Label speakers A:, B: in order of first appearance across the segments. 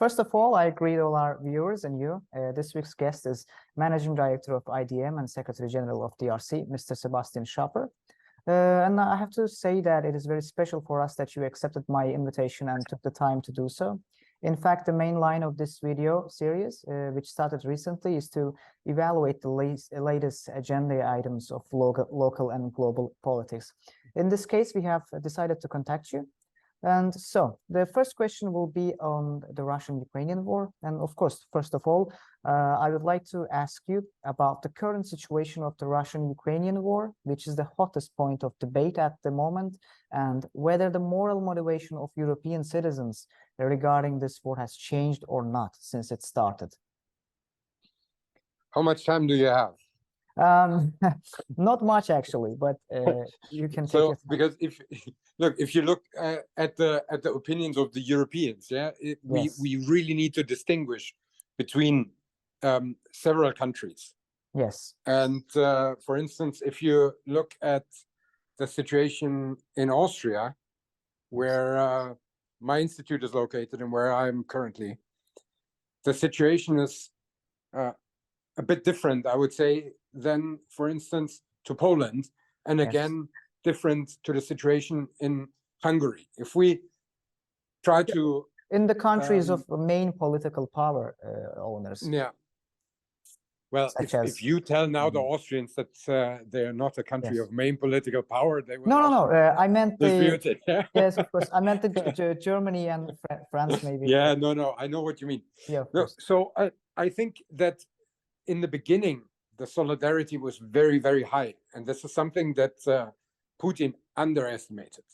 A: First of all, I greet all our viewers and you. This week's guest is Managing Director of IDM and Secretary General of DRC, Mr. Sebastian Schaffer. And I have to say that it is very special for us that you accepted my invitation and took the time to do so. In fact, the main line of this video series, which started recently, is to evaluate the latest agenda items of local and global politics. In this case, we have decided to contact you. And so the first question will be on the Russian-Ukrainian war. And of course, first of all, I would like to ask you about the current situation of the Russian-Ukrainian war, which is the hottest point of debate at the moment, and whether the moral motivation of European citizens regarding this war has changed or not since it started.
B: How much time do you have?
A: Not much actually, but you can take it.
B: Because if you look at the opinions of the Europeans, we really need to distinguish between several countries.
A: Yes.
B: And for instance, if you look at the situation in Austria, where my institute is located and where I'm currently, the situation is a bit different, I would say, than, for instance, to Poland, and again, different to the situation in Hungary. If we try to...
A: In the countries of main political power owners.
B: Yeah. Well, if you tell now the Austrians that they are not a country of main political power, they will
A: I meant
B: dispute it.
A: Yes, of course. I meant the Germany and France, maybe.
B: Yeah, no, I know what you mean.
A: Yeah,
B: so I think that in the beginning, the solidarity was very, very high. And this is something that Putin underestimated.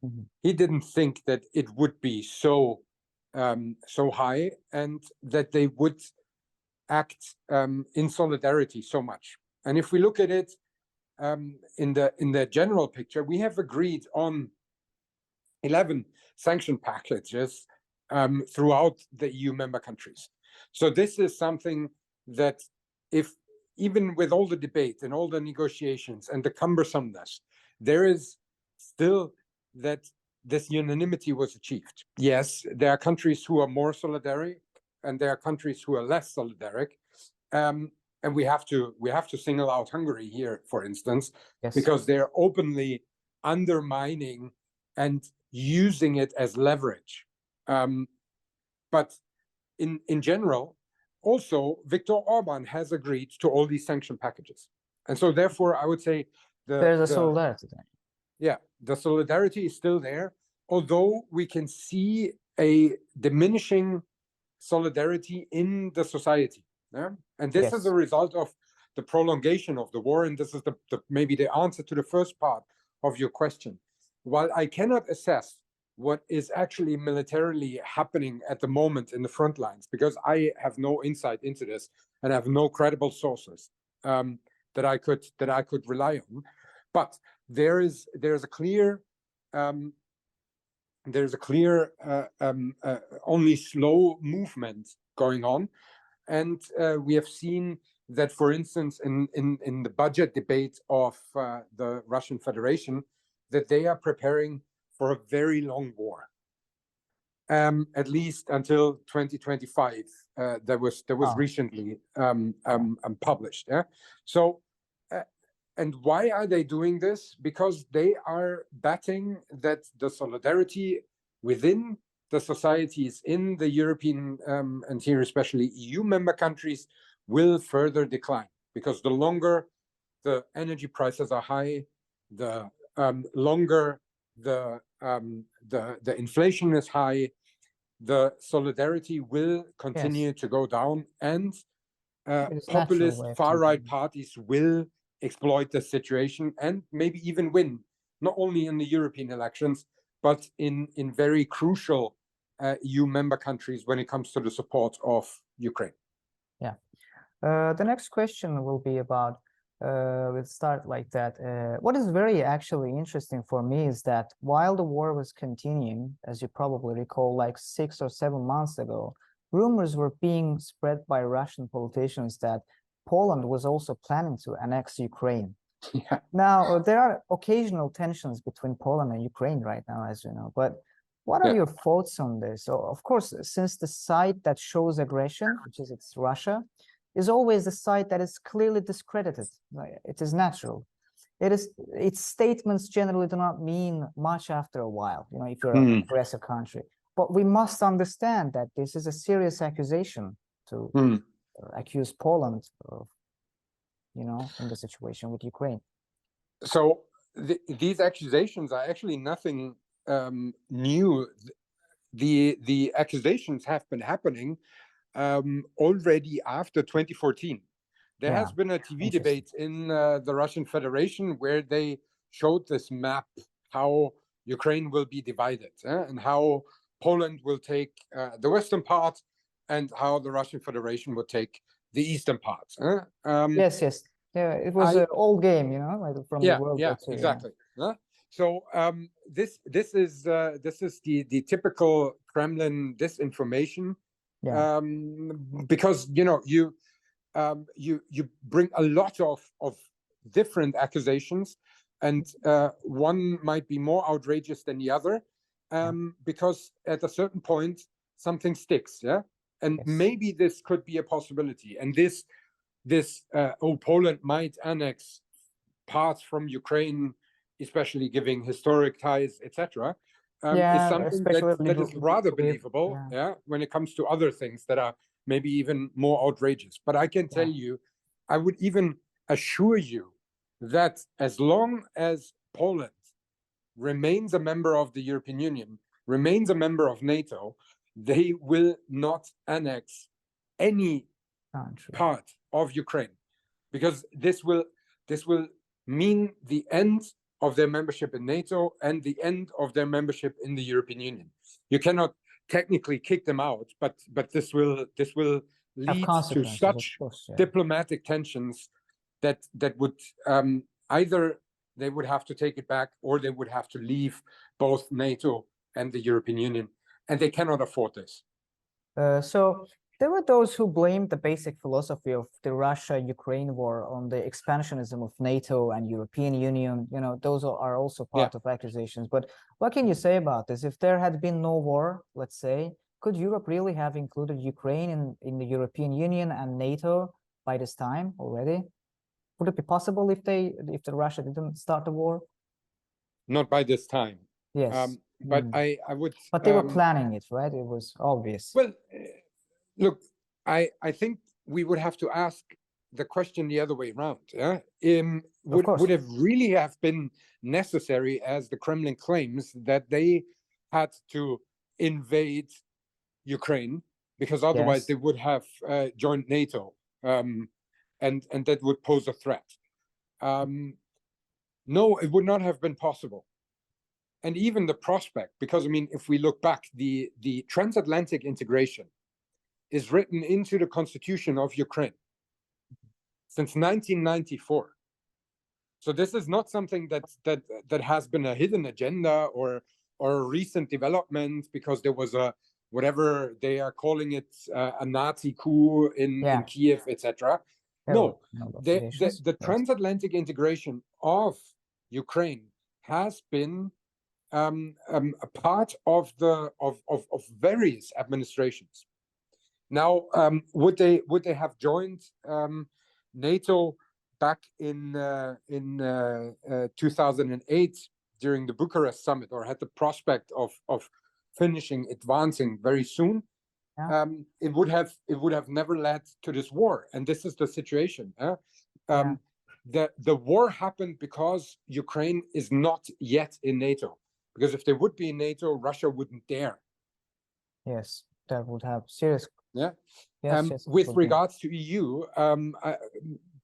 A: Mm-hmm.
B: He didn't think that it would be so high and that they would act in solidarity so much. And if we look at it in the general picture, we have agreed on 11 sanction packages throughout the EU member countries. So this is something that, if even with all the debate and all the negotiations and the cumbersomeness, there is still that this unanimity was achieved. Yes, there are countries who are more solidaric, and there are countries who are less solidaric, and we have to single out Hungary here, for instance, because they're openly undermining and using it as leverage. But in general, also, Viktor Orban has agreed to all these sanction packages. And so therefore, I would say
A: there's a solidarity there.
B: Yeah, the solidarity is still there, although we can see a diminishing solidarity in the society. Yeah? And this is a result of the prolongation of the war. And this is maybe the answer to the first part of your question. While I cannot assess what is actually militarily happening at the moment in the front lines, because I have no insight into this and have no credible sources that I could rely on. But there's a clear only slow movement going on, and we have seen that, for instance, in the budget debate of the Russian Federation, that they are preparing for a very long war, at least until 2025. That was recently published. Yeah. So, and why are they doing this? Because they are betting that the solidarity within the societies in the European and here especially EU member countries will further decline, because the longer the energy prices are high, the longer the inflation is high, the solidarity will continue to go down, and populist far-right parties will exploit the situation and maybe even win, not only in the European elections, but in very crucial EU member countries when it comes to the support of Ukraine.
A: Yeah. The next question will be about, we'll start like that. What is very actually interesting for me is that while the war was continuing, as you probably recall, like 6 or 7 months ago, rumors were being spread by Russian politicians that Poland was also planning to annex Ukraine. Yeah. Now, there are occasional tensions between Poland and Ukraine right now, as you know, but What are your thoughts on this? So, of course, since the side that shows aggression, which is it's Russia, is always the side that is clearly discredited. It is natural. Its statements generally do not mean much after a while, if you're an aggressive country. But we must understand that this is a serious accusation to accuse Poland of, in the situation with Ukraine.
B: So these accusations are actually nothing new. The accusations have been happening already after 2014. There has been a TV debate in the Russian Federation where they showed this map, how Ukraine will be divided, and how Poland will take the western part and how the Russian Federation will take the eastern part.
A: Yes. Yeah, it was an old game, like from the World War II.
B: Exactly. So this is the typical Kremlin disinformation, because you bring a lot of different accusations, and one might be more outrageous than the other, because at a certain point something sticks, and maybe this could be a possibility, and this Poland might annex parts from Ukraine, especially giving historic ties, etc., is something that is rather believable, when it comes to other things that are maybe even more outrageous. But I can tell you, I would even assure you that as long as Poland remains a member of the European Union, remains a member of NATO, they will not annex any part of Ukraine, because this will mean the end of their membership in NATO and the end of their membership in the European Union. You cannot technically kick them out, but this will lead to such diplomatic tensions that would either they would have to take it back, or they would have to leave both NATO and the European Union, and they cannot afford this.
A: So there were those who blamed the basic philosophy of the Russia-Ukraine war on the expansionism of NATO and European Union. Those are also part of accusations. But what can you say about this? If there had been no war, let's say, could Europe really have included Ukraine in the European Union and NATO by this time already? Would it be possible if the Russia didn't start the war?
B: Not by this time.
A: Yes.
B: But I would.
A: But they were planning it, right? It was obvious.
B: Well, look, I think we would have to ask the question the other way around. Would it really have been necessary, as the Kremlin claims, that they had to invade Ukraine, because otherwise they would have joined NATO, and that would pose a threat? No, it would not have been possible. And even the prospect, because if we look back, the transatlantic integration is written into the constitution of Ukraine since 1994. So this is not something that has been a hidden agenda or a recent development because there was a, whatever they are calling it, a Nazi coup in Kiev, etc. No, the transatlantic integration of Ukraine has been a part of various administrations. Now, would they have joined NATO back in 2008 during the Bucharest summit, or had the prospect of advancing very soon? It would have never led to this war, and this is the situation. The war happened because Ukraine is not yet in NATO. Because if they would be in NATO, Russia wouldn't dare.
A: Yes, that would have serious.
B: Yeah. With regards to EU,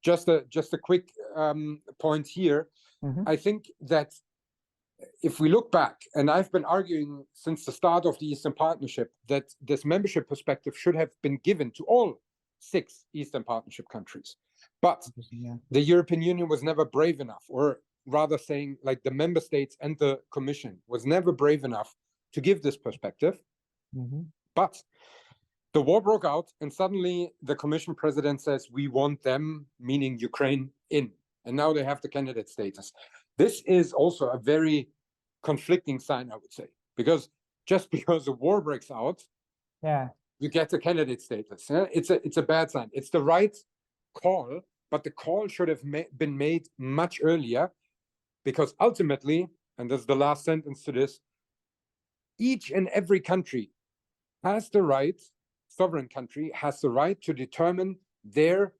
B: just a quick point here. I think that if we look back, and I've been arguing since the start of the Eastern Partnership that this membership perspective should have been given to all 6 Eastern Partnership countries, but the European Union was never brave enough, or rather saying, like, the member states and the Commission was never brave enough to give this perspective. But the war broke out, and suddenly the Commission president says, we want them, meaning Ukraine, in. And now they have the candidate status. This is also a very conflicting sign, I would say, because just because a war breaks out,
A: Yeah.
B: you get a candidate status. It's a bad sign. It's the right call, but the call should have been made much earlier, because ultimately, and this is the last sentence to this, each and every country has the right, sovereign country has the right to determine their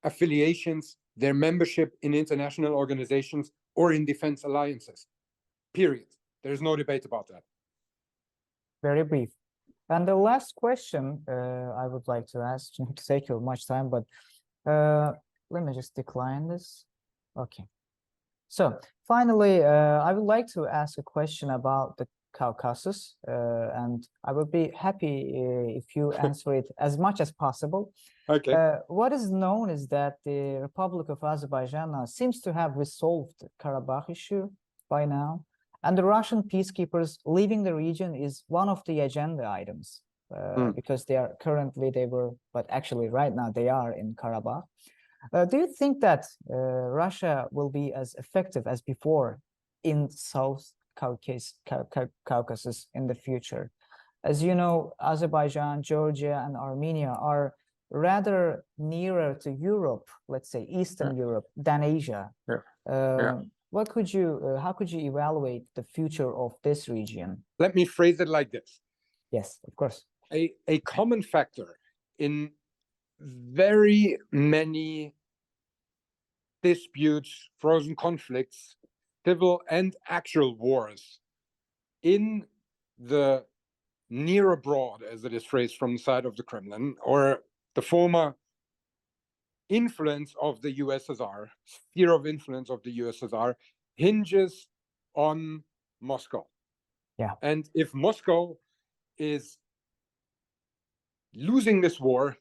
B: affiliations, their membership in international organizations or in defense alliances. Period. There's no debate about that.
A: Very brief. And the last question I would like to ask, not to take you much time, but let me just decline this. Okay. So finally, I would like to ask a question about the Caucasus, and I would be happy if you answer it as much as possible.
B: Okay.
A: What is known is that the Republic of Azerbaijan now seems to have resolved the Karabakh issue by now, and the Russian peacekeepers leaving the region is one of the agenda items, because but actually right now they are in Karabakh. Do you think that Russia will be as effective as before in South Caucasus in the future? As you know, Azerbaijan, Georgia, and Armenia are rather nearer to Europe, let's say Eastern Europe, than Asia. How could you evaluate the future of this region?
B: Let me phrase it like this.
A: Yes, of course.
B: A common factor in very many disputes, frozen conflicts, civil and actual wars in the near abroad, as it is phrased from the side of the Kremlin, or the former influence of the USSR, sphere of influence of the USSR, hinges on Moscow.
A: Yeah.
B: And if Moscow is losing this war,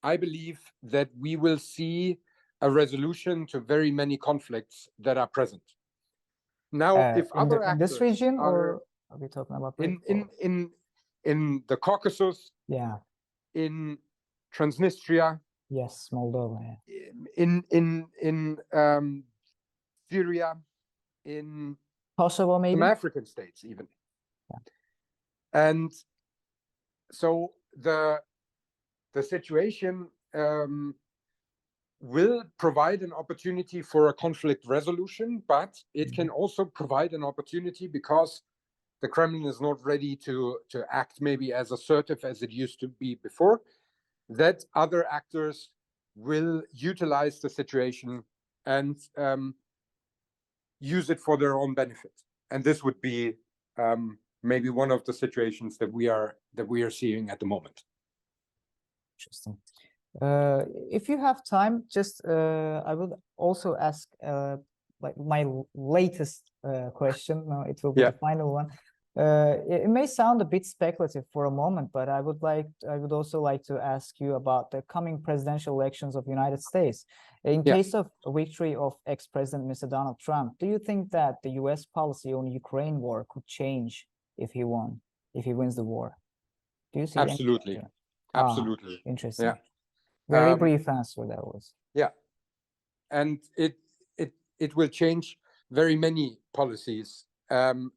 B: I believe that we will see a resolution to very many conflicts that are present. Now, if other actors
A: in this region, or are we talking about
B: in the Caucasus,
A: yeah,
B: in Transnistria,
A: yes, Moldova,
B: in Syria, in
A: Kosovo, maybe
B: some African states even.
A: Yeah.
B: And so the situation will provide an opportunity for a conflict resolution, but it can also provide an opportunity, because the Kremlin is not ready to act maybe as assertive as it used to be before, that other actors will utilize the situation and use it for their own benefit. And this would be maybe one of the situations that we are seeing at the moment.
A: Interesting. If you have time, just I would also ask like my latest question. No, it will be the final one. It may sound a bit speculative for a moment, but I would also like to ask you about the coming presidential elections of the United States. In case of a victory of ex-President Mr. Donald Trump, do you think that the US policy on Ukraine war could change if he wins the war? Do you see?
B: Absolutely. Absolutely.
A: Interesting. Very brief answer that was.
B: Yeah. And it will change very many policies. And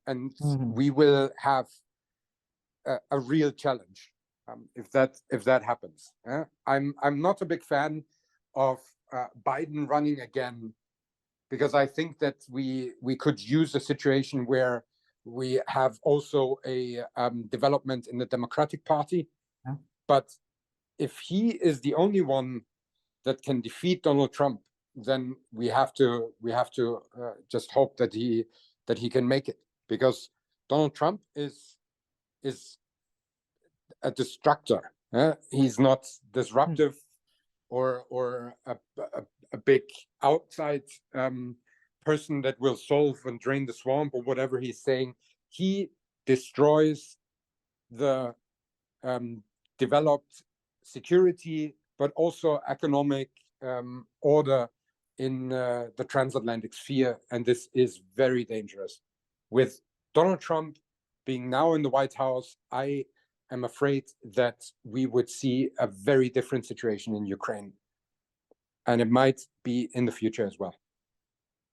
B: we will have a real challenge if that happens. I'm not a big fan of Biden running again, because I think that we could use a situation where we have also a development in the Democratic Party. But if he is the only one that can defeat Donald Trump, then we have to just hope that he can make it, because Donald Trump is a destructor. He's not disruptive or a big outside person that will solve and drain the swamp or whatever he's saying. He destroys the developed security, but also economic order in the transatlantic sphere. And this is very dangerous. With Donald Trump being now in the White House, I am afraid that we would see a very different situation in Ukraine. And it might be in the future as well.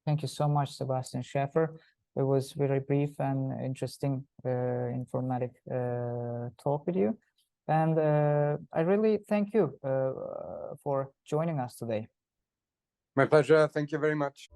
A: Thank you so much, Sebastian Schaffer. It was very brief and interesting, informative talk with you. And I really thank you for joining us today.
B: My pleasure. Thank you very much.